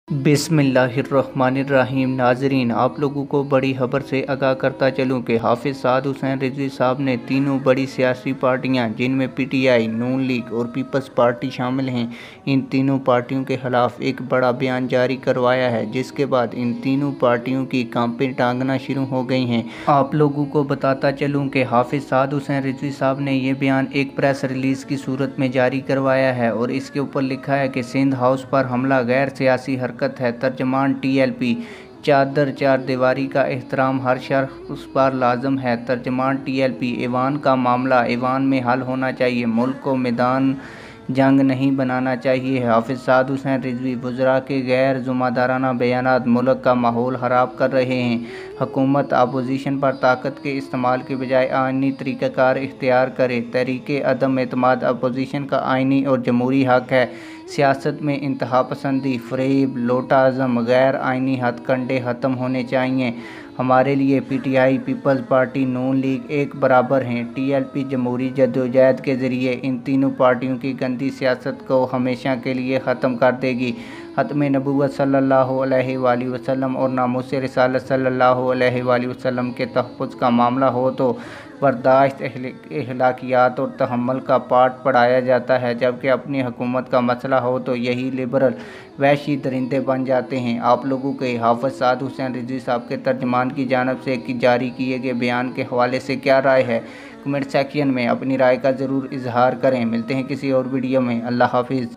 बिस्मिल्लाहिर्रहमानिर्रहीम। नाजरीन, आप लोगों को बड़ी खबर से आगाह करता चलूँ कि हाफिज़ साद हुसैन रिजवी साहब ने तीनों बड़ी सियासी पार्टियां जिनमें पीटीआई, नून लीग और पीपल्स पार्टी शामिल हैं, इन तीनों पार्टियों के ख़िलाफ़ एक बड़ा बयान जारी करवाया है, जिसके बाद इन तीनों पार्टियों की कांपें टांगना शुरू हो गई हैं। आप लोगों को बताता चलूँ कि हाफिज़ साद हुसैन रिजवी साहब ने ये बयान एक प्रेस रिलीज़ की सूरत में जारी करवाया है और इसके ऊपर लिखा है कि सिंध हाउस पर हमला गैर सियासी हरकत है। तर्जमान टीएलपी, चादर चार दीवारी का एहतराम हर शख्स पर लाजम है। तर्जमान टीएलपी, ईवान का मामला ईवान में हल होना चाहिए, मुल्क को मैदान जंग नहीं बनाना चाहिए। हाफिज़ साद हुसैन रिजवी, वज़रा के गैर ज़िम्मेदाराना बयानात मुल्क का माहौल ख़राब कर रहे हैं। हुकूमत अपोजिशन पर ताकत के इस्तेमाल के बजाय आइनी तरीक़ाकार इख्तियार करे। तहरीक अदम एतमाद अपोजिशन का आइनी और जमहूरी हक़ है। सियासत में इंतहा पसंदी, फ़रेब, लोटाज़म, गैर आइनी हथकंडे ख़त्म होने चाहिए। हमारे लिए पीटीआई, पीपल्स पार्टी, नून लीग एक बराबर हैं। टीएलपी जमहूरी जद्दोजहद के ज़रिए इन तीनों पार्टियों की गंदी सियासत को हमेशा के लिए ख़त्म कर देगी। ख़त्म नबूवत सल्लल्लाहु अलैहि वसल्लम और नामूस रिसालत सल्लल्लाहु अलैहि वसल्लम के तहफ़्फ़ुज़ का मामला हो तो बर्दाश्त, अखलाकियात और तहम्मुल का पाठ पढ़ाया जाता है, जबकि अपनी हुकूमत का मसला हो तो यही लिबरल वहशी दरिंदे बन जाते हैं। आप लोगों के हाफिज़ साद हुसैन रिजवी साहब के तर्जमान की जानिब से जारी किए गए बयान के हवाले से क्या राय है, कमेंट सेक्शन में अपनी राय का ज़रूर इजहार करें। मिलते हैं किसी और वीडियो में। अल्लाह हाफिज़।